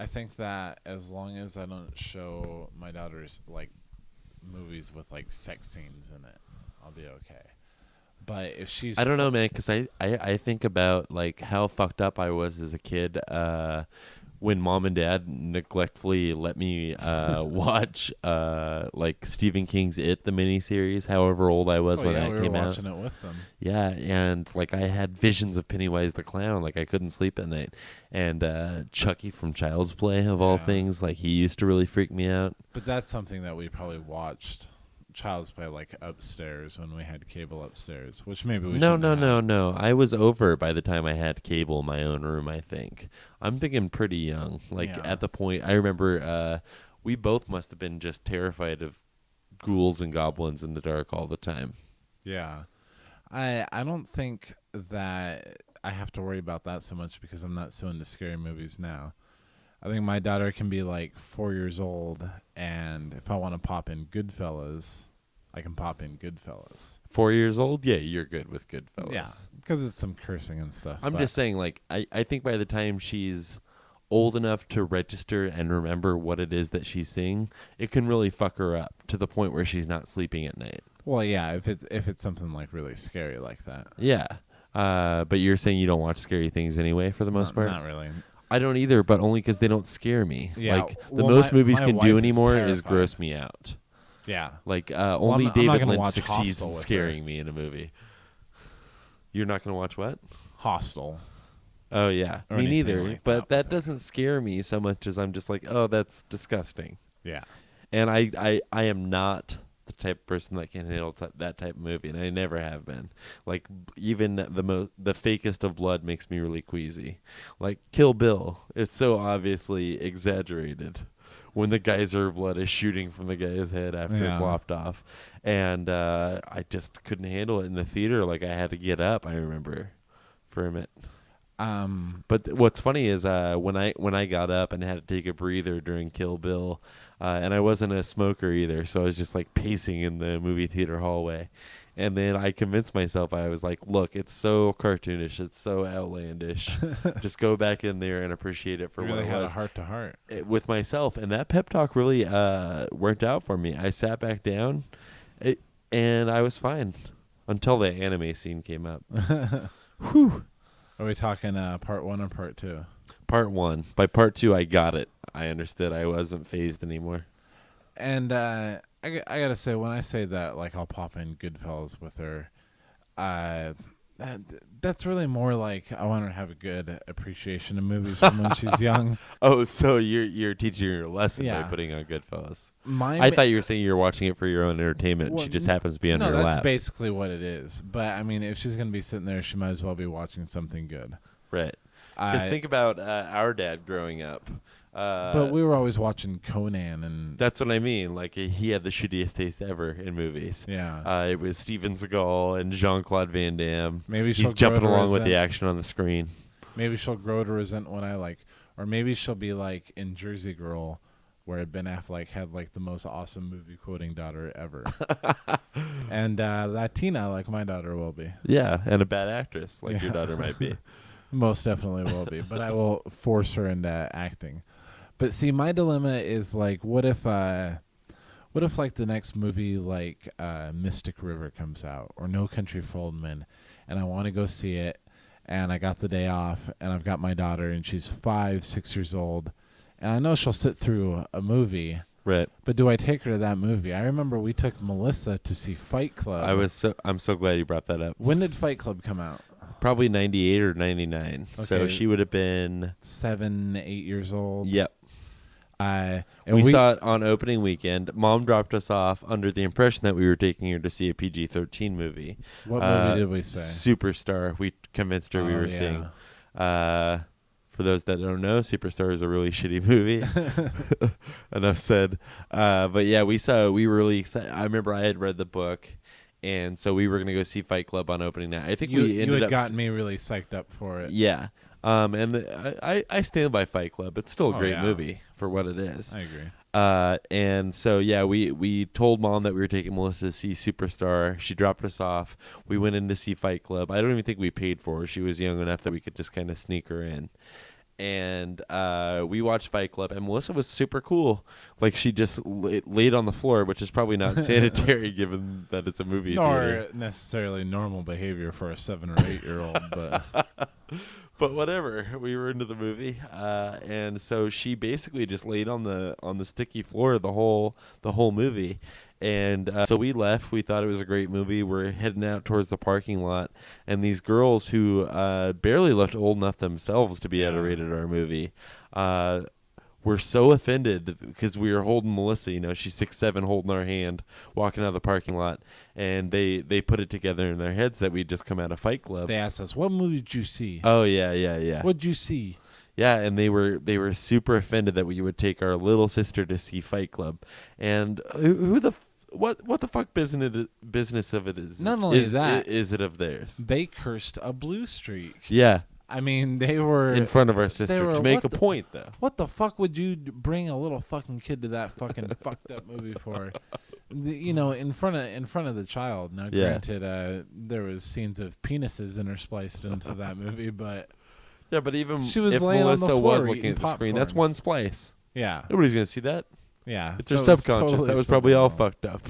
I think that as long as I don't show my daughters like movies with like sex scenes in it, I'll be okay. But if she's I don't know, man, because I think about like how fucked up I was as a kid when mom and dad neglectfully let me watch like Stephen King's It, the miniseries, however old I was oh when yeah, that we were came out. watching it with them. Yeah, and like I had visions of Pennywise the Clown, like I couldn't sleep at night. And Chucky from Child's Play, of all Yeah, things, like he used to really freak me out. but that's something that we probably watched Child's Play like upstairs when we had cable upstairs, which maybe we No, shouldn't no, have no, had. no. I was over by the time I had cable in my own room, I think. I'm thinking pretty young. Like Yeah, at the point I remember we both must have been just terrified of ghouls and goblins in the dark all the time. yeah. I don't think that I have to worry about that so much because I'm not so into scary movies now. I think my daughter can be like 4 years old, and if I want to pop in Goodfellas, I can pop in Goodfellas. 4 years old? Yeah, you're good with Yeah, Goodfellas. because it's some cursing and stuff. I'm But just saying, like, I think by the time she's old enough to register and remember what it is that she's seeing, it can really fuck her up to the point where she's not sleeping at night. well, yeah, if it's something like really scary like that. Yeah. But you're saying you don't watch scary things anyway, for the most part? Not really. I don't either, but only because they don't scare me. Yeah, Like, the well, most movies my can wife do is anymore is terrified. gross me out. Yeah. Like, I'm only not David gonna Lynch watch succeeds Hostel in with scaring me in a movie. You're not going to watch what? Hostel. Oh, yeah. Or Me anything neither. like But that with that her. doesn't scare me so much as I'm just like, oh, that's disgusting. Yeah. And I am not the type of person that can handle that type of movie, and I never have been. Like, even the fakest of blood makes me really queasy. Like Kill Bill, it's so obviously exaggerated when the geyser blood is shooting from the guy's head after Yeah. it lopped off, and I just couldn't handle it in the theater. Like I had to get up. I remember for a minute. But what's funny is when I got up and had to take a breather during Kill Bill, and I wasn't a smoker either, so I was just like pacing in the movie theater hallway, and then I convinced myself. I was like, "Look, it's so cartoonish, it's so outlandish. Just go back in there and appreciate it for You what really it had a was." heart to heart. With myself, and that pep talk really worked out for me. I sat back down, and I was fine until the anime scene came up. Whew. Are we talking part one or part two? Part one. By part two, I got it. I understood. I wasn't phased anymore. And I gotta say, when I say that, like I'll pop in Goodfellas with her, uh, that's really more like I want her to have a good appreciation of movies from when she's young. Oh, so you're teaching her a lesson by Yeah. putting on Goodfellas. My I thought you were saying you were watching it for your own entertainment. Well, She just happens to be on no, your that's lap. basically what it is. But I mean, if she's gonna be sitting there, she might as well be watching something good. Right. Because I think about our dad growing up. but we were always watching Conan and That's what I mean. Like he had the shittiest taste ever in movies. yeah. It was Steven Seagal and Jean-Claude Van Damme. Maybe she'll He's jumping grow to along with the resent- action on the screen. Maybe she'll grow to resent what I like, or maybe she'll be like in Jersey Girl, where Ben Affleck had like the most awesome movie quoting daughter ever, and Latina like my daughter will be. Yeah, and a bad actress like your Yeah. daughter might be. Most definitely will be, but I will force her into acting. But see, my dilemma is like, what if like the next movie like Mystic River comes out or No Country for Old Men, and I want to go see it, and I got the day off, and I've got my daughter, and she's 5, 6 years old, and I know she'll sit through a movie. Right. But do I take her to that movie? I remember we took Melissa to see Fight Club. I'm so glad you brought that up. When did Fight Club come out? Probably 98 or 99. So Okay. she would have been 7, 8 years old. Yep. And We saw it on opening weekend. Mom dropped us off under the impression that we were taking her to see a PG-13 movie. What movie did we say? Superstar. We convinced her we were seeing. For those that don't know, Superstar is a really shitty movie. Enough said. But yeah, we were really excited. I remember I had read the book, and so we were going to go see Fight Club on opening night. I think we You ended had up gotten me really psyched up for it. Yeah. I stand by Fight Club. It's still a great yeah. movie for what it is. I agree. And so yeah, we told Mom that we were taking Melissa to see Superstar. She dropped us off. We went in to see Fight Club. I don't even think we paid for her. She was young enough that we could just kind of sneak her in. and we watched Fight Club, and Melissa was super cool. Like, she just laid on the floor, which is probably not sanitary given that it's a movie theater. Nor necessarily normal behavior for a 7 or 8-year-old, but but whatever. We were into the movie, and so she basically just laid on the sticky floor the whole movie. And so we left. We thought it was a great movie. We're heading out towards the parking lot, and these girls who barely looked old enough themselves to be at a rated R movie were so offended because we were holding Melissa. You know, she's 6'7", holding our hand, walking out of the parking lot, and they put it together in their heads that we'd just come out of Fight Club. They asked us, "What movie did you see?" Oh yeah. What'd you see? Yeah, and they were super offended that we would take our little sister to see Fight Club, and what the fuck business of it is? Not only that, is it of theirs? They cursed a blue streak. Yeah. I mean, they were in front of our sister to make a point, though. What the fuck would you bring a little fucking kid to that fucking fucked up movie for? You know, in front of the child. Now, granted, there was scenes of penises interspliced into that movie, but but even she was if laying Melissa on the floor was looking at the screen, that's one splice. Yeah, nobody's gonna see that. Yeah, it's her subconscious. Totally that was probably all fucked up.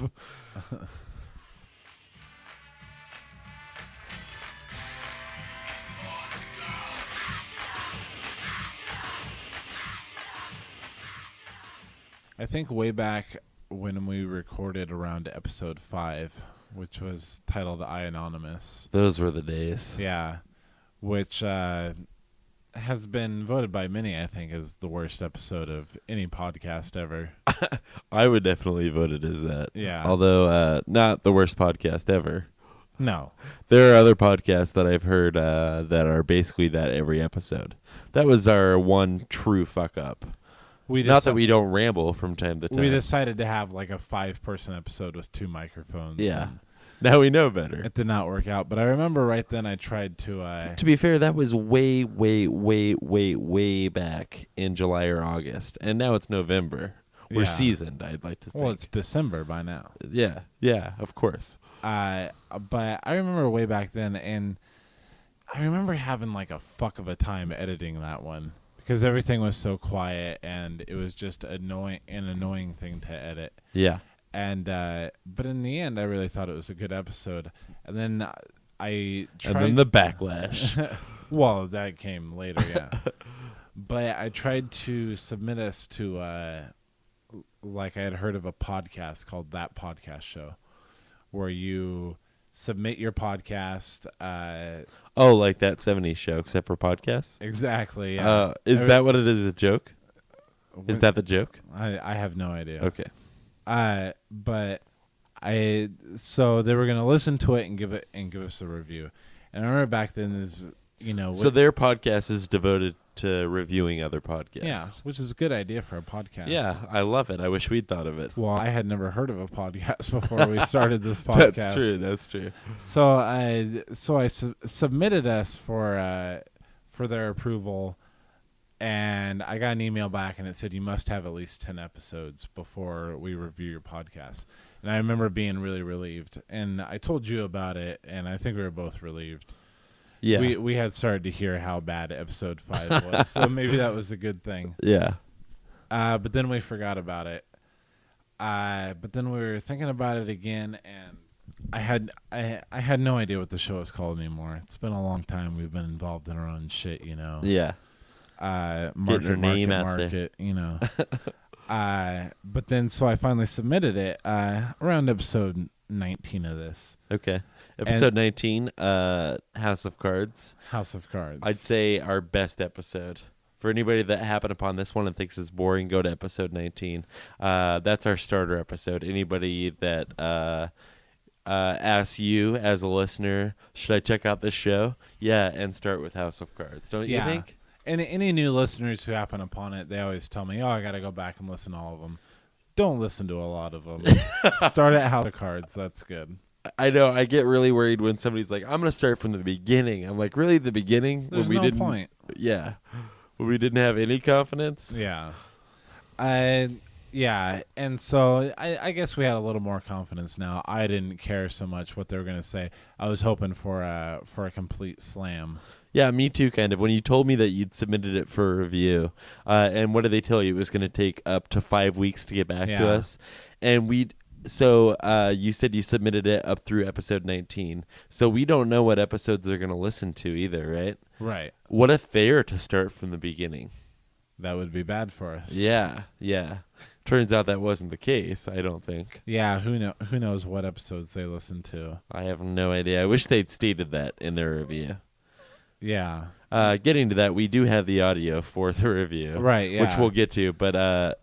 I think way back when we recorded around episode 5, which was titled I Anonymous. Those were the days. Yeah, which has been voted by many, I think, as the worst episode of any podcast ever. I would definitely vote it as that. Yeah. Although not the worst podcast ever. No. There are other podcasts that I've heard that are basically that every episode. That was our one true fuck up. Not that we don't ramble from time to time. We decided to have like a 5-person episode with 2 microphones. Yeah. Now we know better. It did not work out, but I remember right then I tried to... To be fair, that was way back in July or August, and now it's November. We're seasoned, I'd like to think. Well, it's December by now. Yeah, of course. But I remember way back then, and I remember having like a fuck of a time editing that one. Because everything was so quiet, and it was just an annoying thing to edit. Yeah. And but in the end, I really thought it was a good episode. And then I tried... And then the backlash. Well, that came later, yeah. But I tried to submit us to, like I had heard of a podcast called That Podcast Show, where you submit your podcast. Oh, like that 70s show, except for podcasts? Exactly, yeah. Is that what it is, a joke? Is that the joke? I have no idea. Okay. But so they were going to listen to it and give us a review. And I remember back then so their podcast is devoted to reviewing other podcasts. Yeah, which is a good idea for a podcast. Yeah, I love it. I wish we'd thought of it. Well, I had never heard of a podcast before we started this podcast. That's true. So I submitted us for their approval, and I got an email back, and it said you must have at least 10 episodes before we review your podcast. And I remember being really relieved, and I told you about it, and I think we were both relieved. Yeah, we had started to hear how bad episode 5 was, so maybe that was a good thing. Yeah. But then we forgot about it. But then we were thinking about it again, and I had no idea what the show is called anymore. It's been a long time. We've been involved in our own shit, you know. Yeah. Market, you know. But then so I finally submitted it around episode 19 of this. Okay. Episode 19, House of Cards. House of Cards. I'd say our best episode. For anybody that happened upon this one and thinks it's boring, go to episode 19. That's our starter episode. Anybody that asks you as a listener, should I check out this show? Yeah, and start with House of Cards. Don't you think? And any new listeners who happen upon it, they always tell me, I got to go back and listen to all of them. Don't listen to a lot of them. Start at House of Cards. That's good. I know. I get really worried when somebody's like, I'm going to start from the beginning. I'm like, really, the beginning? There's no point. Yeah. When we didn't have any confidence? Yeah. Yeah, and so I guess we had a little more confidence now. I didn't care so much what they were going to say. I was hoping for a complete slam. Yeah, me too, kind of. When you told me that you'd submitted it for a review, and what did they tell you? It was going to take up to 5 weeks to get back to us. And you said you submitted it up through episode 19. So we don't know what episodes they're going to listen to either, right? Right. What if they are to start from the beginning? That would be bad for us. Yeah. Turns out that wasn't the case, I don't think. Yeah, who knows what episodes they listen to. I have no idea. I wish they'd stated that in their review. Yeah. Getting to that, we do have the audio for the review. Right, yeah. Which we'll get to. But,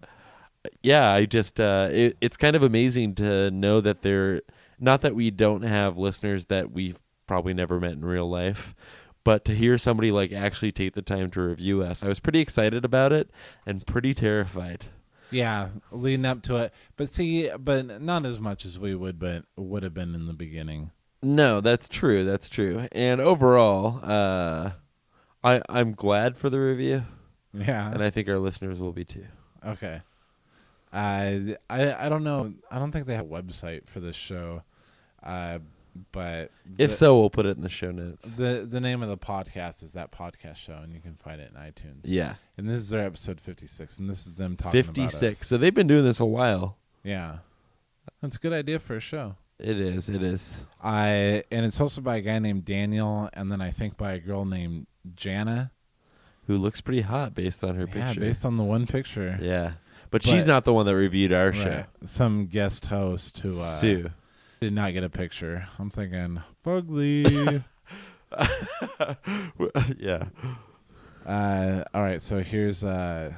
yeah, I just it's kind of amazing to know that not that we don't have listeners that we've probably never met in real life, but to hear somebody like actually take the time to review us, I was pretty excited about it and pretty terrified. Yeah, leading up to it. But not as much as we would have been in the beginning. No, that's true. That's true. And overall, I'm glad for the review. Yeah. And I think our listeners will be too. Okay. I don't know. I don't think they have a website for this show. But if so, we'll put it in the show notes. The name of the podcast is That Podcast Show, and you can find it in iTunes. Yeah. And this is their episode 56, and this is them talking 56. about us. So they've been doing this a while. Yeah. That's a good idea for a show. It is. And it's also by a guy named Daniel, and then I think by a girl named Jana. Who looks pretty hot based on her picture. Yeah, based on the one picture. Yeah. But she's not the one that reviewed our show. Some guest host who... Sue. Did not get a picture. I'm thinking, fugly. Yeah. All right, so here's That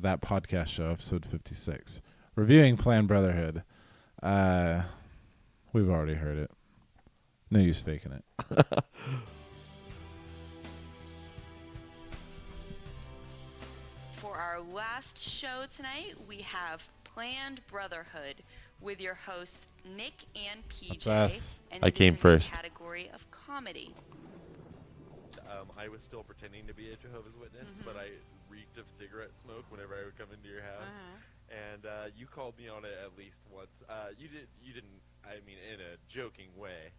Podcast Show, episode 56. Reviewing Planned Brotherhood. We've already heard it. No use faking it. For our last show tonight, we have Planned Brotherhood with your hosts Nick and PJ. And I came first. The category of comedy. I was still pretending to be a Jehovah's Witness, but I reeked of cigarette smoke whenever I would come into your house. And you called me on it at least once. You didn't. I mean, in a joking way,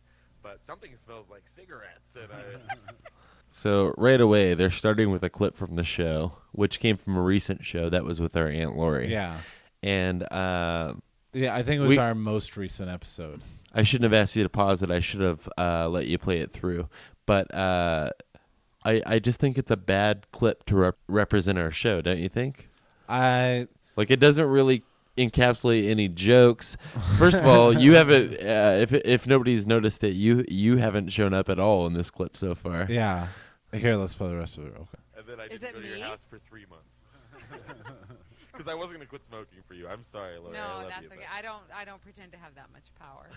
but something smells like cigarettes. And So right away, they're starting with a clip from the show, which came from a recent show that was with our Aunt Lori. Yeah. And yeah, I think it was our most recent episode. I shouldn't have asked you to pause it. I should have let you play it through. But I just think it's a bad clip to represent our show, don't you think? It doesn't really encapsulate any jokes. First of all, you haven't. If nobody's noticed it, you haven't shown up at all in this clip so far. Yeah. Here, let's play the rest of it real quick. And then I didn't go to your house for 3 months. Because I wasn't going to quit smoking for you. I'm sorry, Lori. No, that's okay. I don't pretend to have that much power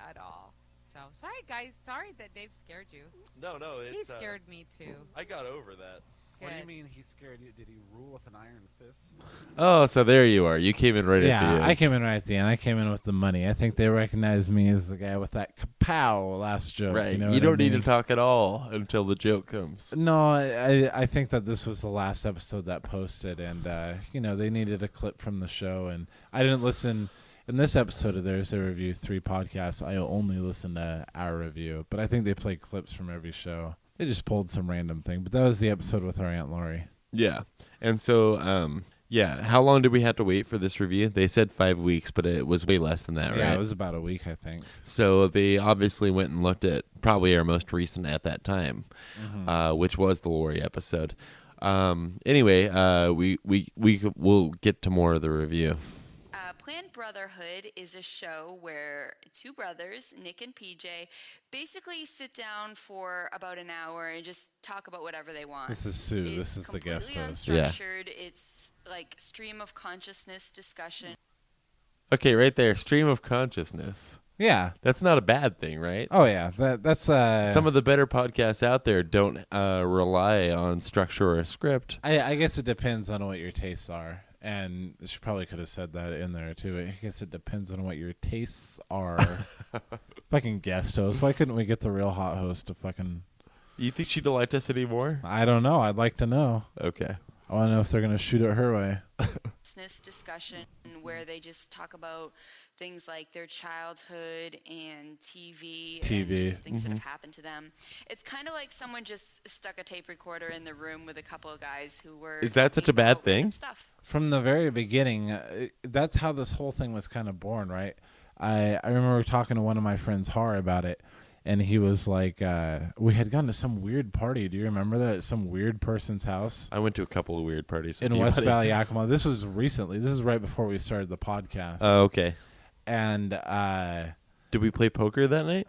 at all. So sorry, guys. Sorry that Dave scared you. No. He scared me too. I got over that. Good. What do you mean he scared you? Did he rule with an iron fist? Oh, so there you are. You came in right at the end. Yeah, I came in right at the end. I came in with the money. I think they recognized me as the guy with that kapow last joke. Right. You, know you don't need mean? to talk at all until the joke comes. No, I think that this was the last episode that posted, and they needed a clip from the show, and I didn't listen. In this episode of theirs, they reviewed 3 podcasts. I only listened to our review, but I think they played clips from every show. They just pulled some random thing, but that was the episode with our Aunt Lori. Yeah. And so, how long did we have to wait for this review? They said 5 weeks, but it was way less than that, right? Yeah, it was about a week, I think. So they obviously went and looked at probably our most recent at that time, which was the Lori episode. Anyway, we'll get to more of the review. Planned Brotherhood is a show where 2 brothers, Nick and PJ, basically sit down for about an hour and just talk about whatever they want. This is Sue. This is the guest host. Completely unstructured. It's like stream of consciousness discussion. Okay, right there, stream of consciousness. Yeah. That's not a bad thing, right? Oh, yeah. That's some of the better podcasts out there don't rely on structure or a script. I guess it depends on what your tastes are. And she probably could have said that in there, too. I guess it depends on what your tastes are. Fucking guest host. Why couldn't we get the real hot host to fucking... You think she'd like us anymore? I don't know. I'd like to know. Okay. I want to know if they're going to shoot it her way. Discussion where they just talk about things like their childhood and TV. TV. And just things that have happened to them. It's kind of like someone just stuck a tape recorder in the room with a couple of guys who were. Is that such a talking bad about random thing? Stuff. From the very beginning, that's how this whole thing was kind of born, right? I remember talking to one of my friends, Har, about it, and he was like, we had gone to some weird party. Do you remember that? At some weird person's house I went to a couple of weird parties with in you, West buddy. Valley, Yakima. This was recently. This is right before we started the podcast. Oh, okay. And Did we play poker that night?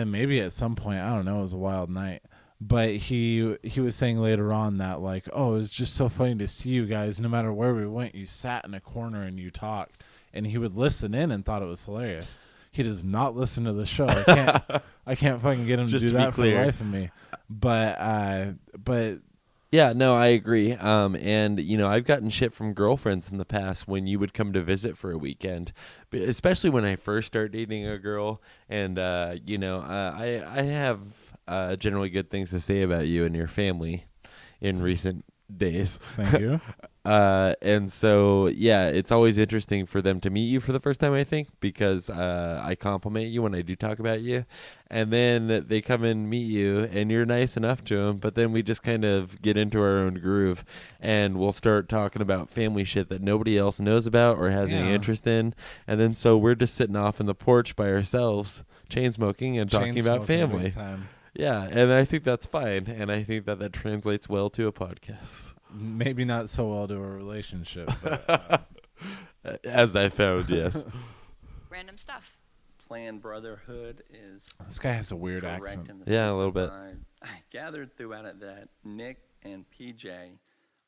maybe at some point, I don't know, it was a wild night. But he was saying later on that, like, oh, it was just so funny to see you guys. No matter where we went, you sat in a corner and you talked. And he would listen in and thought it was hilarious. He does not listen to the show. I can't fucking get him Just to do to be that for clear. the life of me. But Yeah, no, I agree. And I've gotten shit from girlfriends in the past when you would come to visit for a weekend, especially when I first started dating a girl. And I have generally good things to say about you and your family in recent days. thank you. And so, yeah, it's always interesting for them to meet you for the first time, I think, because I compliment you when I do talk about you. And then they come and meet you, and you're nice enough to them, but then we just kind of get into our own groove, and we'll start talking about family shit that nobody else knows about or has any Yeah. interest in. And then so we're just sitting off in the porch by ourselves, chain smoking and talking Chain about smoking big family. time. Yeah, and I think that's fine, and I think that translates well to a podcast. Maybe not so well to a relationship. But, As I found, yes. Random stuff. Plan Brotherhood is this guy has a weird correct accent. in the Yeah, a sense little of bit. I gathered throughout it that Nick and PJ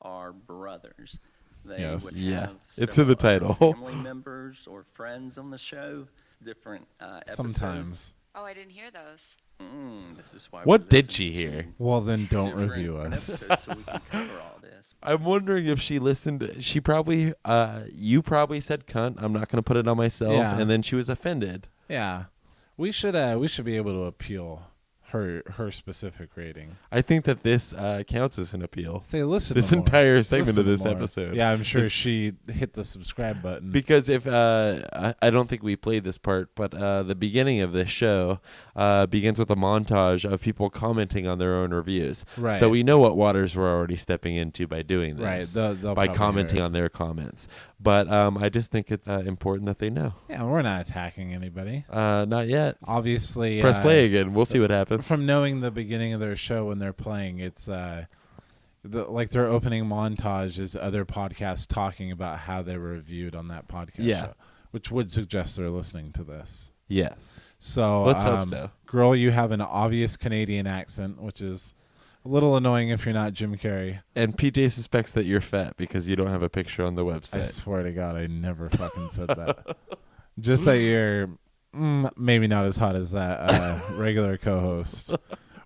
are brothers. They Yes. would Yeah, have it's in the several other title. family members or friends on the show, different episodes. Sometimes. Oh, I didn't hear those. This is why What we're did listening she hear? to Well, then don't different review us. episodes so we can cover all this. I'm wondering if she listened. She probably, you probably said cunt. I'm not going to put it on myself. Yeah. And then she was offended. Yeah, we should be able to appeal her specific rating. I think that this counts as an appeal. Say, listen. This to more. entire segment Listen of to this more. episode. Yeah, I'm sure This- she hit the subscribe button. Because if I don't think we played this part, but the beginning of this show begins with a montage of people commenting on their own reviews. Right. So we know what waters we're already stepping into by doing this. Right, they'll by probably commenting hear it. on their comments. But I just think it's important that they know. Yeah, we're not attacking anybody. Not yet. Obviously, Press play again. We'll see what happens. From knowing the beginning of their show when they're playing, it's like their opening montage is other podcasts talking about how they were reviewed on that podcast Yeah. show, which would suggest they're listening to this. Yes. So Let's hope so. Girl, you have an obvious Canadian accent, which is a little annoying if you're not Jim Carrey. And PJ suspects that you're fat because you don't have a picture on the I website. swear to God, I never fucking said that. Just that you're maybe not as hot as that regular co-host.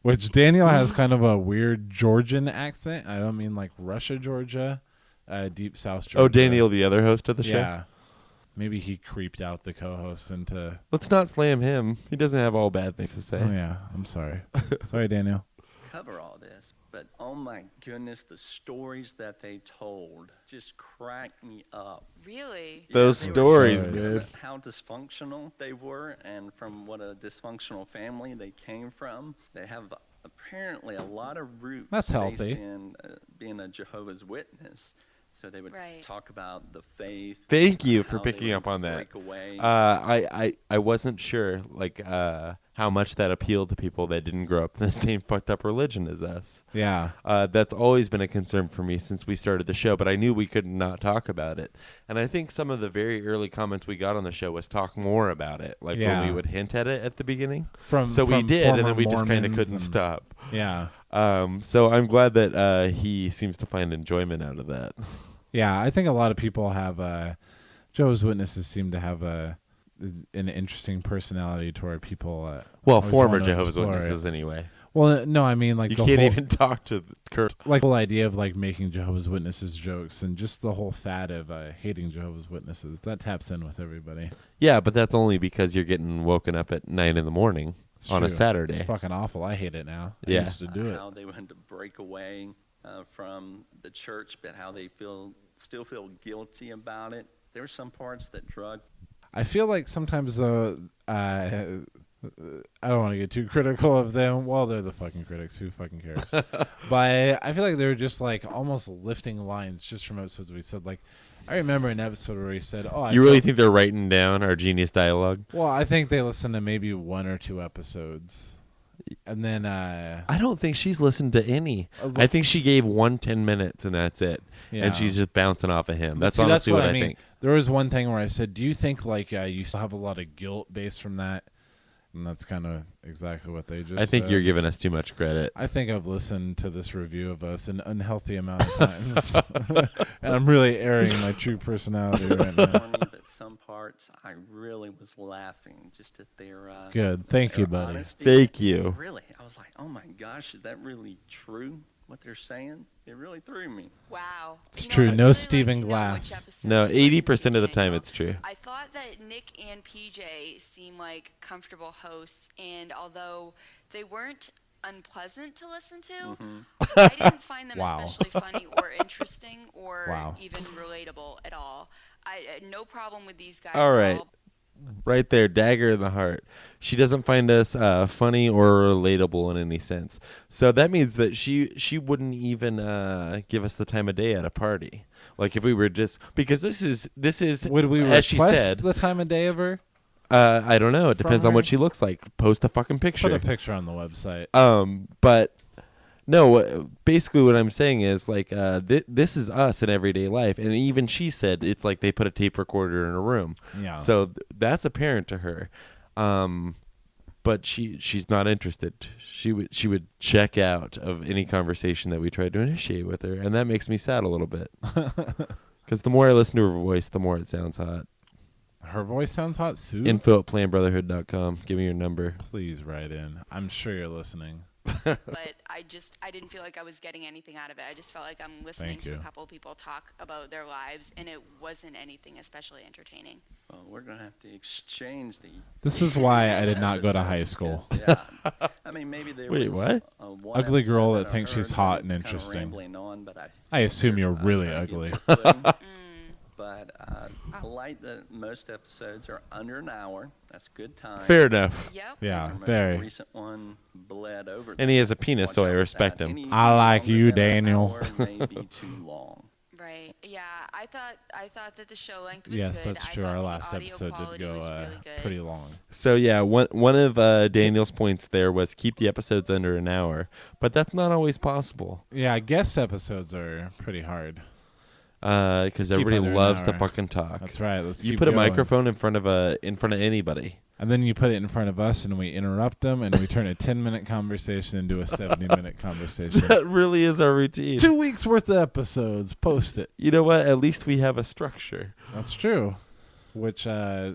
Which Daniel has kind of a weird Georgian accent. I don't mean like Russia, Georgia, deep South Georgia. Oh, Daniel, the other host of the show? Yeah. Maybe he creeped out the co-host into... Let's not slam him. He doesn't have all bad things to say. Oh, yeah. I'm sorry. Sorry, Daniel. Cover all this, but oh my goodness, the stories that they told just cracked me up. Really? Those they were stories, talking man. about how dysfunctional they were and from what a dysfunctional family they came from. They have apparently a lot of roots That's based healthy. in being a Jehovah's Witness. So they would Right. talk about the faith. Thank you for how they picking would up on that. break away. I wasn't sure how much that appealed to people that didn't grow up in the same fucked up religion as us. Yeah. That's always been a concern for me since we started the show, but I knew we could not talk about it. And I think some of the very early comments we got on the show was talk more about it, like Yeah. when we would hint at it at the beginning. From So we did, and then former we just kind of Mormons couldn't and- stop. Yeah. So I'm glad that he seems to find enjoyment out of that. Yeah, I think a lot of people have Jehovah's Witnesses seem to have an interesting personality toward people. Well, always former want to Jehovah's explore Witnesses it. anyway. Well, no, I mean like You the can't whole, even talk to Kurt. like the whole idea of like making Jehovah's Witnesses jokes and just the whole fad of hating Jehovah's Witnesses that taps in with everybody. Yeah, but that's only because you're getting woken up at 9 a.m. It's on a true. Saturday. It's fucking awful. I hate it now. I Yeah. used to do it. How they wanted to break away from the church, but how they still feel guilty about it. There's some parts that drug. I feel like sometimes though, I don't want to get too critical of them. Well, they're the fucking critics. Who fucking cares? But I feel like they're just like almost lifting lines just from episodes we said. Like, I remember an episode where he said, "Oh, You really think they're writing down our genius dialogue?" Well, I think they listened to maybe 1 or 2 episodes, and then I don't think she's listened to any. I think she gave 10 minutes and that's it. Yeah. And she's just bouncing off of him. That's See, honestly what I mean. think. There was one thing where I said, "Do you think like you still have a lot of guilt based from that?" And that's kind of exactly what they just. I think said. you're giving us too much credit. I think I've listened to this review of us an unhealthy amount of times, and I'm really airing my true personality right now. Funny, but some parts I really was laughing just at their Good, thank you, their buddy. honesty. Thank you. Really, I was like, oh my gosh, is that really true? What they're saying? It really threw me. Wow. It's You know, true. I'd No really Stephen like to know which Glass. episodes No, you listened 80% of to, the time Daniel. it's true. I thought that Nick and PJ seemed like comfortable hosts, and although they weren't unpleasant to listen to, I didn't find them Wow. especially funny or interesting or Wow. even relatable at all. I no problem with these guys All at right. all. Right there, dagger in the heart. She doesn't find us funny or relatable in any sense. So that means that she wouldn't even give us the time of day at a party. Like if we were just because this is Would we as she request said. the time of day of her? I don't know. It From depends on her? what she looks like. Post a fucking picture. Put a picture on the website. But no, basically what I'm saying is like this is us in everyday life, and even she said it's like they put a tape recorder in a room. Yeah. So that's apparent to her, but she's not interested. She would check out of any conversation that we tried to initiate with her, and that makes me sad a little bit. Because the more I listen to her voice, the more it sounds hot. Her voice sounds hot, Sue. info@planbrotherhood.com. Give me your number. Please write in. I'm sure you're listening. But I didn't feel like I was getting anything out of it. I just felt like I'm listening Thank to you. a couple of people talk about their lives, and it wasn't anything especially entertaining. Well, we're gonna have to exchange the. This is why I did not go to high school. Yeah, I mean maybe there Wait, was what? One Ugly girl episode that I thinks she's heard hot that and was kinda interesting. rambling on, but I assume you're I really tried to ugly. give it a footing. But I like that most episodes are under an hour. That's good time. Fair enough. Yep. Yeah, Our most very. recent one bled over. And he that. has a penis, Watch so I out with respect that. him. Any I like longer you, than an Daniel. hour may be too long. Right. Yeah. I thought that the show length was Yes, good. that's I true. thought Our the last audio episode did quality go was really good. pretty long. So yeah, one of Daniel's points there was keep the episodes under an hour, but that's not always possible Yeah, guest episodes are pretty hard. because everybody under an loves to hour. fucking talk. That's right. Let's You keep put a going. microphone in front of anybody. And then you put it in front of us, and we interrupt them, and we turn a 10-minute conversation into a 70-minute conversation. That really is our routine. 2 weeks worth of episodes. Post it. You know what? At least we have a structure. That's true. Which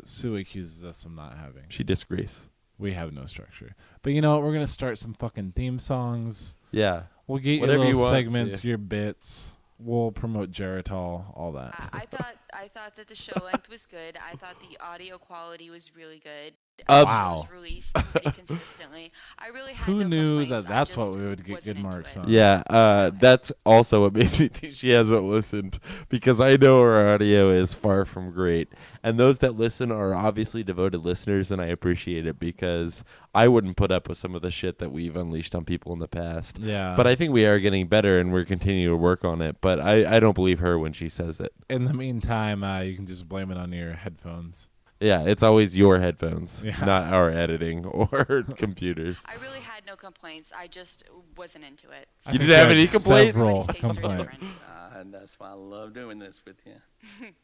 Sue accuses us of not having. She disagrees. We have no structure. But you know what? We're going to start some fucking theme songs. Yeah. We'll get Whatever your you little want, segments, Sue. your bits. We'll promote Geritol, all that. I thought that the show length was good. I thought the audio quality was really good. Wow. Shows released pretty consistently. I really had Who no knew complaints. that I that's what just we would get wasn't good into marks it. on? Yeah, that's also what makes me think she hasn't listened because I know her audio is far from great. And those that listen are obviously devoted listeners, and I appreciate it because I wouldn't put up with some of the shit that we've unleashed on people in the past. Yeah. But I think we are getting better, and we're continuing to work on it. But I don't believe her when she says it. In the meantime, you can just blame it on your headphones. Yeah, it's always your headphones, Yeah. not our editing or computers. I really had no complaints. I just wasn't into it. I You think didn't have had any complaints? Several Everybody's tastes are complaints. different. And that's why I love doing this with you.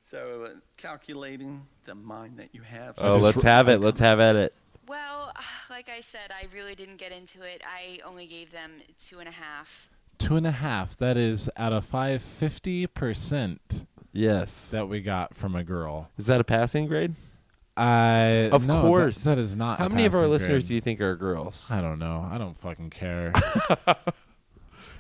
So, calculating the mind that you have. Oh, let's have it. Let's have at it. Well, like I said, I really didn't get into it. I only gave them 2.5. 2.5. That is out of 50% Yes. that we got from a girl. Is that a passing grade? Of Of course. That is not. How a many of our passing listeners grade. do you think are girls? I don't know. I don't fucking care.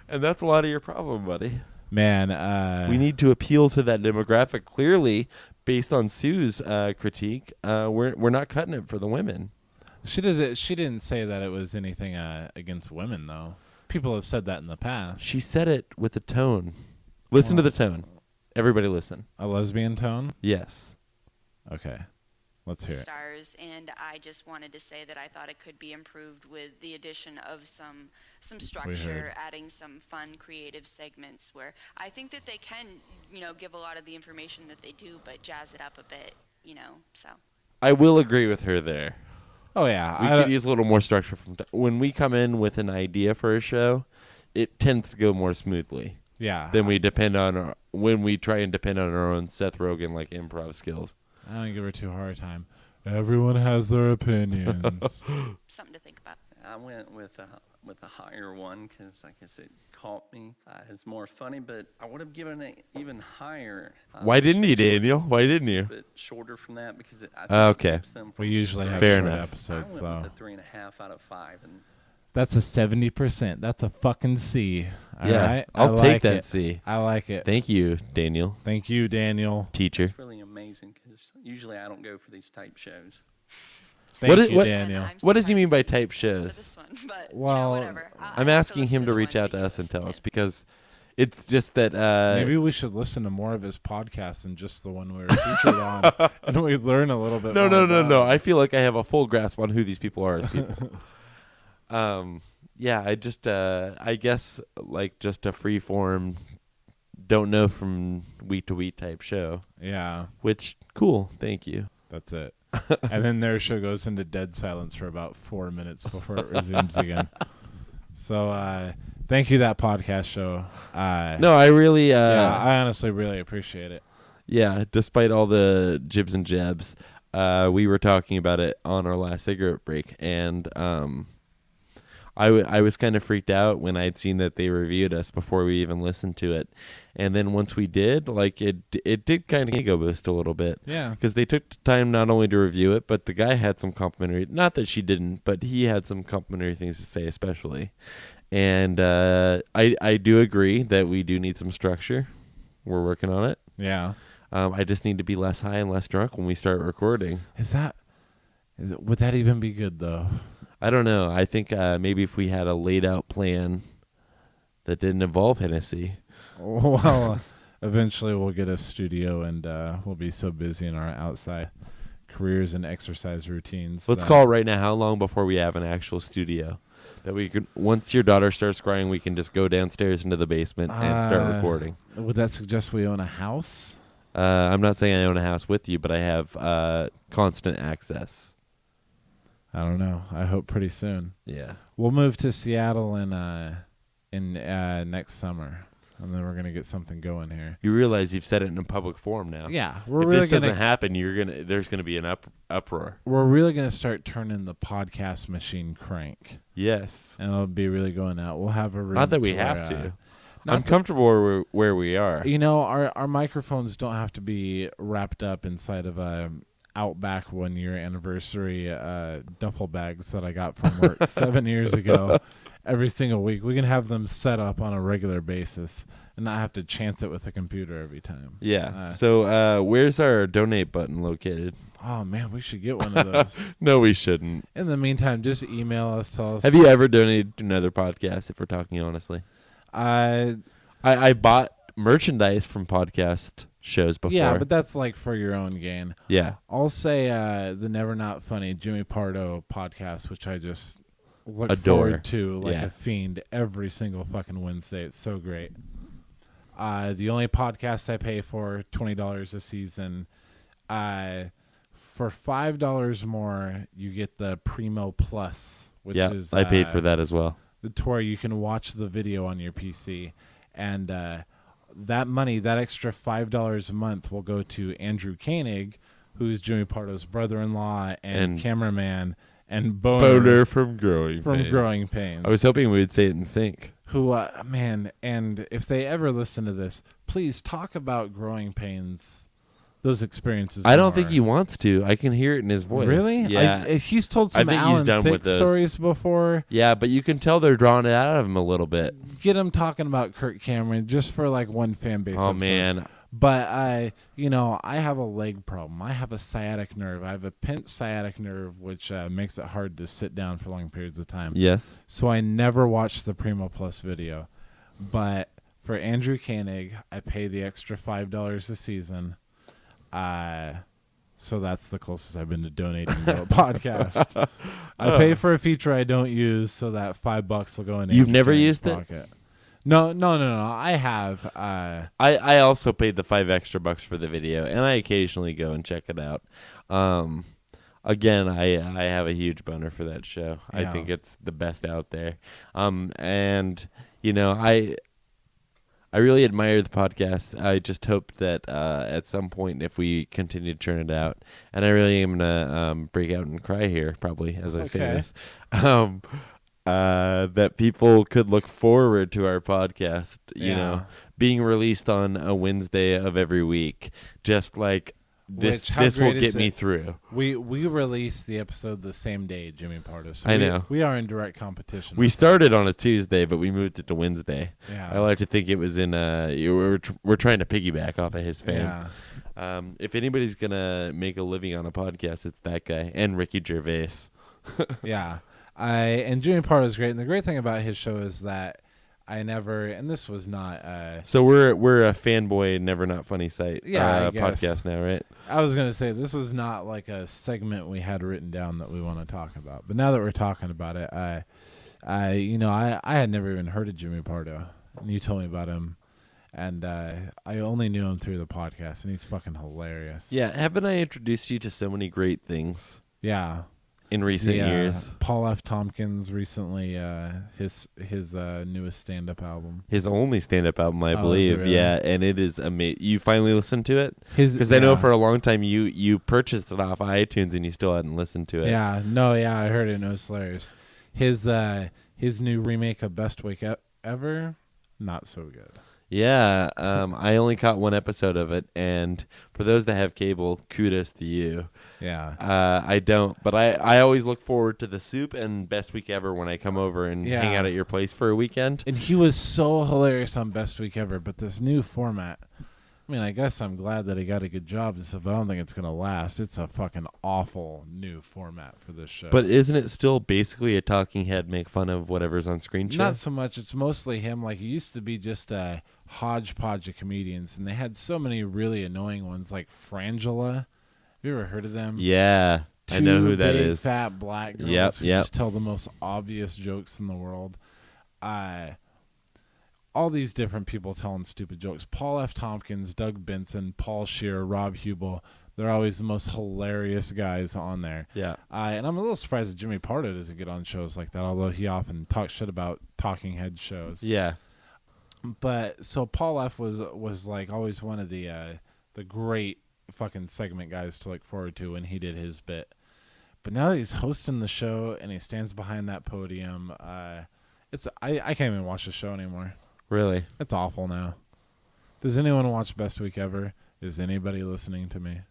And that's a lot of your problem, buddy. Man, We need to appeal to that demographic. Clearly, based on Sue's critique, we're not cutting it for the women. She didn't say that it was anything against women, though. People have said that in the past. She said it with a tone. Listen to the tone. Everybody listen. A lesbian tone? Yes. Okay. Let's hear it. stars, and I just wanted to say that I thought it could be improved with the addition of some structure, adding some fun, creative segments where I think that they can, give a lot of the information that they do, but jazz it up a bit, so. I will agree with her there. Oh yeah, We could use a little more structure when we come in with an idea for a show. It tends to go more smoothly. Yeah. Than when we try and depend on our own Seth Rogen like improv skills. I don't give her too hard a time. Everyone has their opinions. Something to think about. I went with a higher one because I guess it caught me. It's more funny, but I would have given it even higher. Why didn't you, Daniel? Why didn't you? A bit shorter from that because I think okay. it keeps them from We usually have Fair short enough. episodes, I went so with a 3.5 out of 5, and that's a 70%. That's a fucking C. All right? I'll I take like that it. C. I like it. Thank you, Daniel. Thank you, Daniel. Teacher. it's really amazing because usually I don't go for these type shows. Thank you, what- Daniel. I'm What does he mean by surprised type for shows? this one, but Well, whatever. I'm asking him to reach out to us and tell us because it's just that Maybe we should listen to more of his podcasts than just the one we were featured on, and we learn a little bit. No. more I feel like I have a full grasp on who these people are as people. Yeah, I just I guess like just a free form, don't know from week to week type show. Yeah, Which cool, thank you. that's it. And then their show goes into dead silence for about 4 minutes before it resumes again. So thank you, that podcast show. No, I really yeah, I honestly really appreciate it. Yeah, despite all the jibs and jabs, we were talking about it on our last cigarette break, and I was kind of freaked out when I'd seen that they reviewed us before we even listened to it, and then once we did, like it did kind of ego boost a little bit. Yeah. Because they took the time not only to review it, but the guy had some complimentary. Not that she didn't, but he had some complimentary things to say, especially. And I do agree that we do need some structure. We're working on it. Yeah. I just need to be less high and less drunk when we start recording. Would that even be good though? I don't know. I think maybe if we had a laid out plan that didn't involve Hennessy. Well, eventually we'll get a studio, and we'll be so busy in our outside careers and exercise routines. Let's call it right now. How long before we have an actual studio that we could? Once your daughter starts crying, we can just go downstairs into the basement and start recording. Would that suggest we own a house? I'm not saying I own a house with you, but I have constant access. I don't know. I hope pretty soon. Yeah. We'll move to Seattle in next summer, and then we're gonna get something going here. You realize you've said it in a public forum now. Yeah, If this doesn't happen, there's gonna be an uproar. We're really gonna start turning the podcast machine crank, Yes. and it'll be really going out. We'll have a room. Not that we where, have to. not I'm comfortable where we are. You know, our microphones don't have to be wrapped up inside of a Outback 1 year anniversary duffel bags that I got from work 7 years ago. Every single week, we can have them set up on a regular basis and not have to chance it with a computer every time. Yeah. So where's our donate button located? Oh man, we should get one of those. No, we shouldn't. In the meantime, just email us. Tell us. Have you ever donated to another podcast? If we're talking honestly, I bought merchandise from podcast shows before. Yeah, but that's like for your own gain. Yeah. I'll say the Never Not Funny Jimmy Pardo podcast, which I just look Adore. forward to like Yeah. a fiend every single fucking Wednesday. It's so great. The only podcast I pay for, $20 a season. For $5 more, you get the Primo Plus, which is I paid for that as well. the tour. You can watch the video on your PC, and that money, that extra $5 a month, will go to Andrew Koenig, who's Jimmy Pardo's brother-in-law and cameraman, and Boner from Growing Pains. Growing Pains. I was hoping we would say it in sync. Who, man, and if they ever listen to this, please talk about Growing Pains, those experiences. I don't more. think he wants to. I can hear it in his voice. Really? Yeah. He's told some think he's Alan done Thicke with those. stories before. Yeah, but you can tell they're drawing it out of him a little bit. Get him talking about Kirk Cameron just for like one fan base. Oh, episode. man. But I have a leg problem. I have a sciatic nerve. I have a pinched sciatic nerve, which makes it hard to sit down for long periods of time. Yes. So I never watched the Primo Plus video. But for Andrew Koenig, I pay the extra $5 a season. So that's the closest I've been to donating to a podcast. I pay for a feature I don't use, so that $5 will go in. You've Andrew never Canning's used pocket. No. I have. I also paid the $5 extra for the video, and I occasionally go and check it out. Again, I have a huge boner for that show. Yeah. I think it's the best out there. And you know, I really admire the podcast. I just hope that at some point, if we continue to churn it out, and I really am gonna break out and cry here, probably as I say this, that people could look forward to our podcast, you know, being released on a Wednesday of every week, just like this will get me through. We release the episode the same day, Jimmy Pardo. So I know. We are in direct competition. We started on a Tuesday, but we moved it to Wednesday. Yeah. I like to think it was in we're trying to piggyback off of his fame. Yeah. If anybody's gonna make a living on a podcast, it's that guy and Ricky Gervais. Yeah. And Jimmy Pardo is great. And the great thing about his show is that I never, and this was not. So we're a fanboy, never not funny site podcast now, right? I was gonna say this was not like a segment we had written down that we want to talk about, but now that we're talking about it, I had never even heard of Jimmy Pardo, and you told me about him, and I only knew him through the podcast, and he's fucking hilarious. Yeah, haven't I introduced you to so many great things? Yeah. In recent years, Paul F. Tompkins recently, his newest stand-up album, his only stand-up album, I believe. Really? Yeah, and it is amazing. You finally listened to it? Because I know for a long time you purchased it off iTunes and you still hadn't listened to it. I heard it. And it was hilarious. His new remake of Best Week Ever, not so good. Yeah, I only caught one episode of it, and for those that have cable, kudos to you. Yeah. I don't, but I always look forward to the soup and Best Week Ever when I come over and hang out at your place for a weekend. And he was so hilarious on Best Week Ever, but this new format, I mean, I guess I'm glad that he got a good job, but I don't think it's going to last. It's a fucking awful new format for this show. But isn't it still basically a talking head make fun of whatever's on screen show? Not so much. It's mostly him. Like, it used to be just a hodgepodge of comedians, and they had so many really annoying ones, like Frangela. Have you ever heard of them? Yeah, I know who that is. Two fat black girls who Yep. just tell the most obvious jokes in the world. All these different people telling stupid jokes. Paul F. Tompkins, Doug Benson, Paul Scheer, Rob Hubel. They're always the most hilarious guys on there. Yeah. And I'm a little surprised that Jimmy Pardo doesn't get on shows like that, although he often talks shit about talking head shows. Yeah. But so Paul F. was like always one of the great fucking segment guys to look forward to when he did his bit. But now that he's hosting the show and he stands behind that podium, I can't even watch the show anymore. Really? It's awful now. Does anyone watch Best Week Ever? Is anybody listening to me?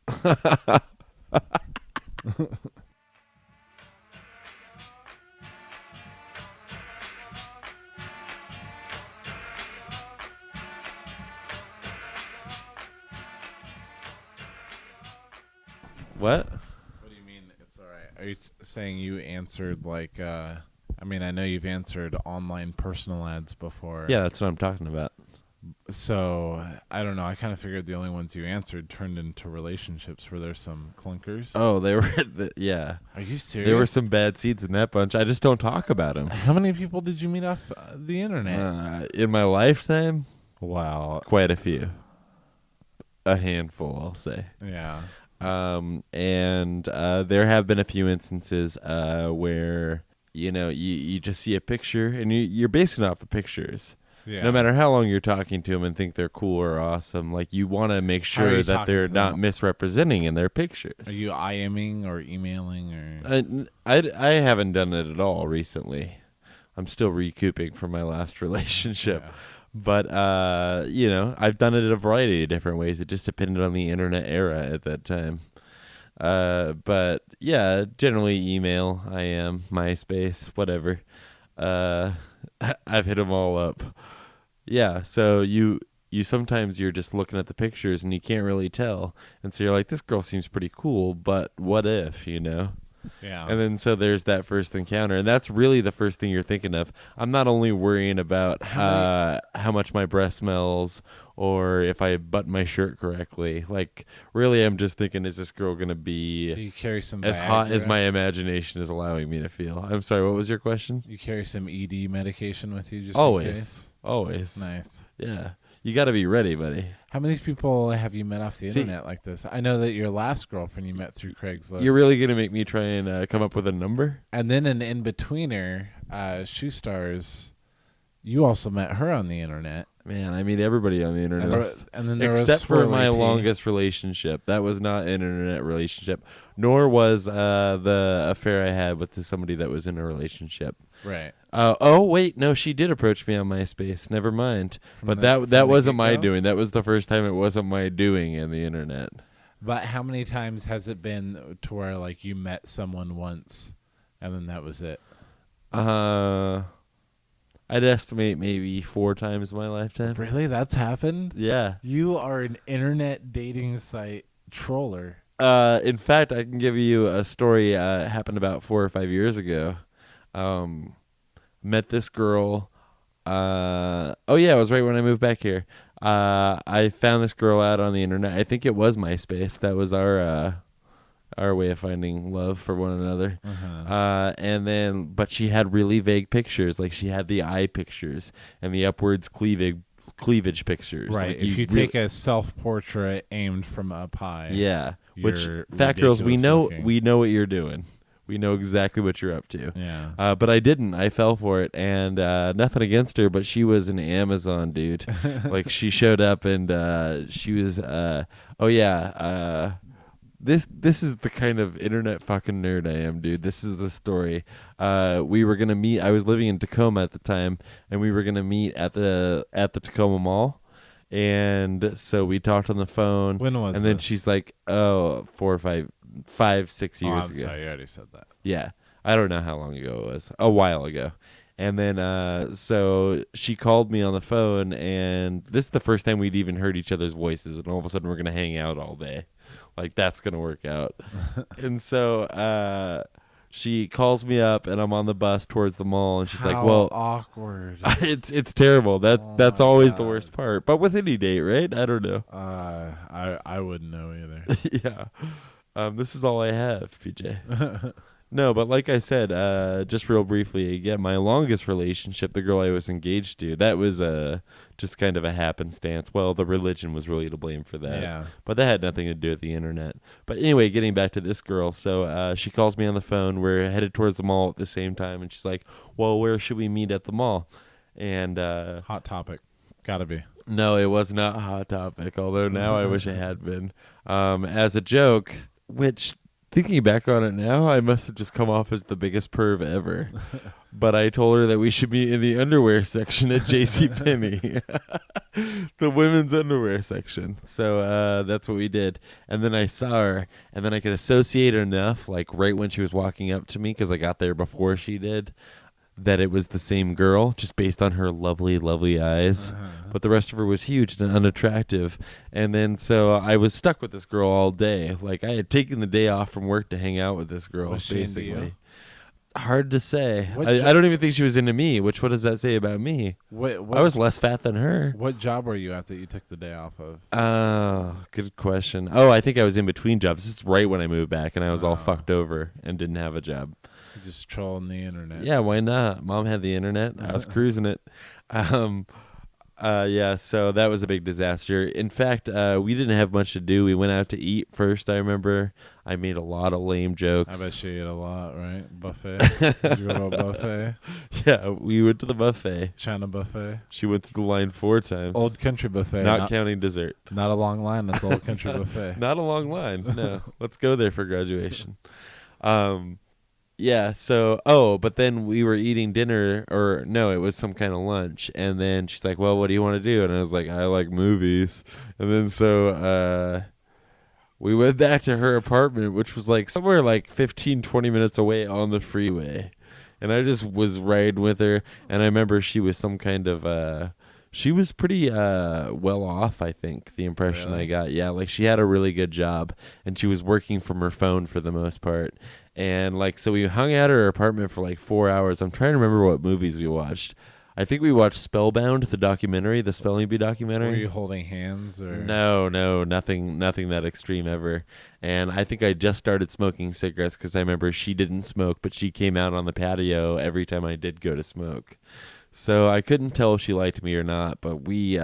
What? What do you mean it's all right? Are you saying you answered like I mean, I know you've answered online personal ads before. Yeah, that's what I'm talking about. So, I don't know. I kind of figured the only ones you answered turned into relationships where there's some clunkers. Oh, they were, yeah. Are you serious? There were some bad seeds in that bunch. I just don't talk about them. How many people did you meet off the internet? In my lifetime? Wow. Quite a few. A handful, I'll say. Yeah. And there have been a few instances where, you just see a picture and you're basing it off of pictures. Yeah. No matter how long you're talking to them and think they're cool or awesome, like you want to make sure that they're not misrepresenting in their pictures. Are you IMing or emailing or? I haven't done it at all recently. I'm still recouping from my last relationship. Yeah. But, I've done it in a variety of different ways. It just depended on the internet era at that time. But, yeah, generally email, IM, MySpace, whatever. I've hit them all up. Yeah, so you sometimes you're just looking at the pictures and you can't really tell. And so you're like, this girl seems pretty cool, but what if, Yeah. And then so there's that first encounter, and that's really the first thing you're thinking of. I'm not only worrying about how much my breath smells or if I button my shirt correctly. Like, really, I'm just thinking, is this girl going to Do be you carry some as hot as Viagra? my imagination is allowing me to feel? I'm sorry, what was your question? You carry some ED medication with you just in case? Always. Nice. Yeah. You got to be ready, buddy. How many people have you met off the See- internet like this? I know that your last girlfriend you met through Craigslist. You're really going to make me try and come up with a number? And then an in-betweener, Shoe Stars, you also met her on the internet. Man, I meet everybody on the internet. And then there Except for was my Swirly T. longest relationship. That was not an internet relationship. Nor was the affair I had with somebody that was in a relationship. Right. Oh, wait. No, she did approach me on MySpace. Never mind. But from that the wasn't my get-go? doing. That was the first time it wasn't my doing in the internet. But how many times has it been to where like you met someone once and then that was it? I'd estimate maybe 4 times in my lifetime. Really? That's happened? Yeah. You are an internet dating site troller. In fact, I can give you a story happened about 4 or 5 years ago. Met this girl. It was right when I moved back here. I found this girl out on the internet. I think it was MySpace. That was our way of finding love for one another. But she had really vague pictures. Like, she had the eye pictures and the upwards cleavage pictures. Right. Like, If you take a self-portrait aimed from up high. yeah. Which, you're fat girls, we ridiculous know looking. we know what you're doing. We know exactly what you're up to. Yeah. But I didn't. I fell for it, and nothing against her, but she was an Amazon dude. Like, she showed up, and she was. This is the kind of internet fucking nerd I am, dude. This is the story. We were gonna meet. I was living in Tacoma at the time, and we were gonna meet at the Tacoma Mall. And so we talked on the phone. When was And then this? she's like, "Oh, 4 or 5, 6 years I'm ago." sorry, you already said that. Yeah. I don't know how long ago it was. A while ago. And then so she called me on the phone, and this is the first time we'd even heard each other's voices, and all of a sudden we're going to hang out all day. Like, that's going to work out. And so she calls me up, and I'm on the bus towards the mall, and she's like, How "Well, awkward." it's terrible. That's my always the God. worst part. But with any date, right? I don't know." I wouldn't know either. Yeah. This is all I have, PJ. No, but like I said, just real briefly, again, my longest relationship, the girl I was engaged to, that was just kind of a happenstance. Well, the religion was really to blame for that. Yeah. But that had nothing to do with the internet. But anyway, getting back to this girl, so she calls me on the phone. We're headed towards the mall at the same time, and she's like, "Well, where should we meet at the mall?" And Hot topic. Gotta be. no, it was not a hot topic, although now I wish it had been. As a joke, which, thinking back on it now, I must have just come off as the biggest perv ever. But I told her that we should meet in the underwear section at JCPenney. The women's underwear section. So that's what we did. And then I saw her, and then I could associate enough, like right when she was walking up to me, because I got there before she did, that it was the same girl, just based on her lovely, lovely eyes. But the rest of her was huge and unattractive. And then so I was stuck with this girl all day. Like, I had taken the day off from work to hang out with this girl, Was she into basically. you? Hard to say. What I don't even think she was into me, which what does that say about me? What I was less fat than her. What job were you at that you took the day off of? Oh, good question. Oh, I think I was in between jobs. This is right when I moved back, and I was all Oh. fucked over and didn't have a job. Just trolling the internet. Yeah, why not? Mom had the internet. I was cruising it. So that was a big disaster. In fact, we didn't have much to do. We went out to eat first, I remember. I made a lot of lame jokes. I bet she ate a lot, right? Buffet. Did you go to a buffet? Yeah, we went to the buffet. China buffet. She went through the line 4 times. Old country buffet. not counting dessert. Not a long line. That's old country buffet. Not a long line. No. Let's go there for graduation. Yeah, but then we were eating dinner, or no, it was some kind of lunch, and then she's like, "Well, what do you want to do?" And I was like, "I like movies." And then so we went back to her apartment, which was like somewhere like 15, 20 minutes away on the freeway. And I just was riding with her, and I remember she was some kind of She was pretty well off, I think, the impression Really? I got. Yeah, like she had a really good job, and she was working from her phone for the most part. And like, so we hung out at her apartment for like 4 hours. I'm trying to remember what movies we watched. I think we watched Spellbound, the documentary, the Spelling Bee documentary. Were you holding hands or? No, nothing that extreme ever. And I think I just started smoking cigarettes because I remember she didn't smoke, but she came out on the patio every time I did go to smoke. So I couldn't tell if she liked me or not, but we've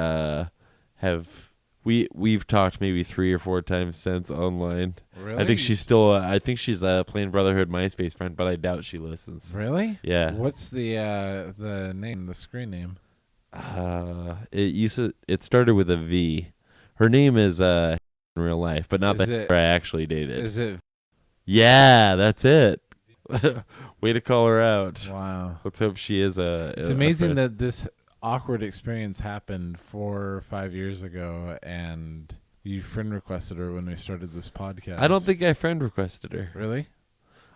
talked maybe 3 or 4 times since online. Really? I think she's playing Brotherhood MySpace friend, but I doubt she listens. Really? Yeah. What's the name, the screen name? It started with a V. Her name is in real life, but not Is the it- I actually dated. Is it? Yeah, that's it. Way to call her out. Wow. Let's hope she is a. It's amazing that this awkward experience happened 4 or 5 years ago, and you friend requested her when we started this podcast. I don't think I friend requested her. Really?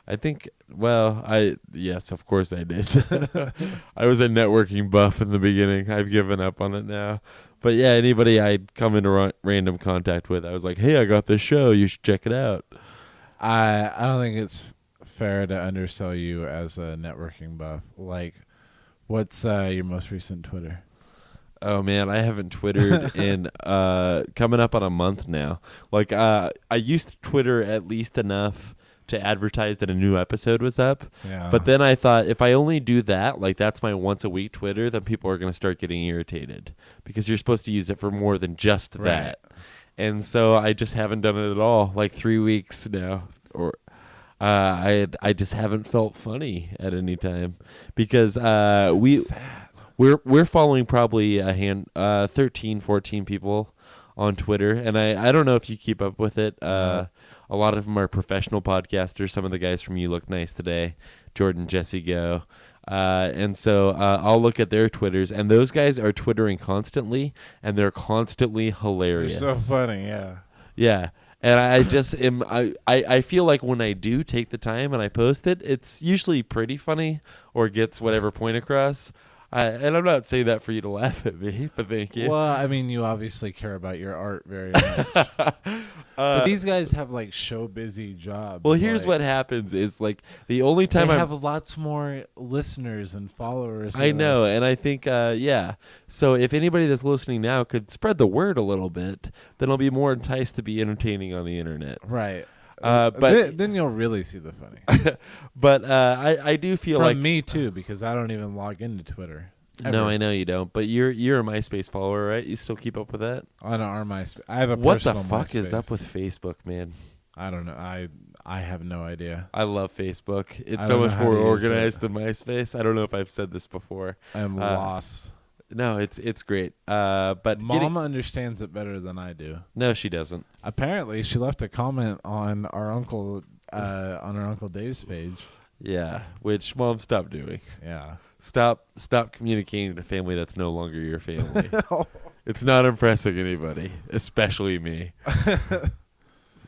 I think. Well, yes, of course I did. I was a networking buff in the beginning. I've given up on it now. But yeah, anybody I'd come into random contact with, I was like, "Hey, I got this show. You should check it out." I don't think it's fair to undersell you as a networking buff. Like, what's your most recent Twitter? Oh man, I haven't Twittered in coming up on a month now. Like I used to Twitter at least enough to advertise that a new episode was up. Yeah. But then I thought if I only do that, like that's my once a week Twitter, then people are going to start getting irritated because you're supposed to use it for more than just that. And so I just haven't done it at all. Like 3 weeks now, or I just haven't felt funny at any time because we're following probably 13, 14 people on Twitter, and I don't know if you keep up with it. A lot of them are professional podcasters. Some of the guys from You Look Nice Today, Jordan, Jesse Go. And so I'll look at their Twitters, and those guys are Twittering constantly, and they're constantly hilarious. They're so funny, yeah. Yeah. And I just am. I feel like when I do take the time and I post it, it's usually pretty funny or gets whatever point across. And I'm not saying that for you to laugh at me, but thank you. Well, I mean, you obviously care about your art very much. But these guys have like show busy jobs. Well, here's like, what happens is like the only time they I have lots more listeners and followers. I than know, us. and I think yeah. So if anybody that's listening now could spread the word a little bit, then I'll be more enticed to be entertaining on the internet. Right. But then you'll really see the funny. But I do feel From like me too, because I don't even log into Twitter. no, ever. I know you don't. But you're a MySpace follower, right? You still keep up with that? On our MySpace. I have a What the personal fuck is up MySpace. with Facebook, man? I don't know. I have no idea. I love Facebook. It's I so don't know much how more to use organized it. than MySpace. I don't know if I've said this before. I'm lost. No, it's great. But Mom understands it better than I do. no, she doesn't. Apparently, she left a comment on our uncle Dave's page. Yeah, which Mom, stop doing. Yeah. Stop communicating to family that's no longer your family. It's not impressing anybody, especially me.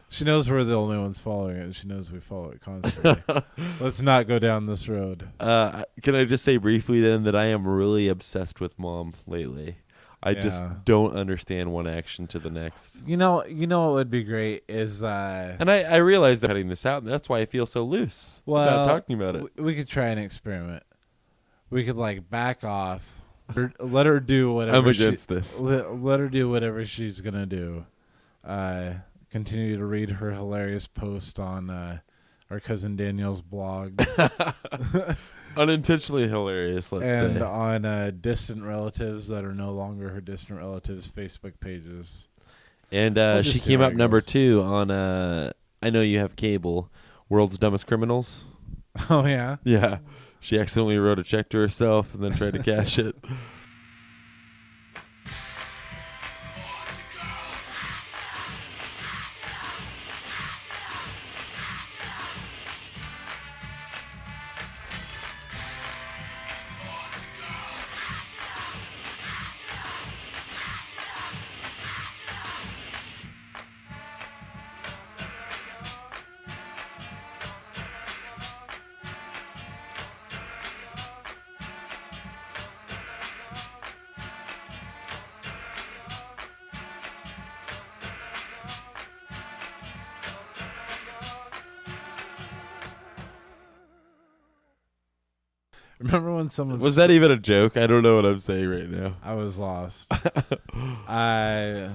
She knows we're the only ones following it, and she knows we follow it constantly. Let's not go down this road. Can I just say briefly then that I am really obsessed with Mom lately. I just Yeah. don't understand one action to the next. You know what would be great is And I realize that cutting this out, and that's why I feel so loose about talking about it. We could try an experiment. We could like back off, let her do whatever. I'm against this. Let her do whatever she's gonna do. Continue to read her hilarious post on our cousin Daniel's blogs Unintentionally hilarious, let's and say. on distant relatives that are no longer her distant relatives' Facebook pages. And We'll just she see came how up it number goes. 2 on I Know You Have Cable, World's Dumbest Criminals. Oh yeah. Yeah. She accidentally wrote a check to herself and then tried to cash it. Remember when someone Was that even a joke? I don't know what I'm saying right now. I was lost. I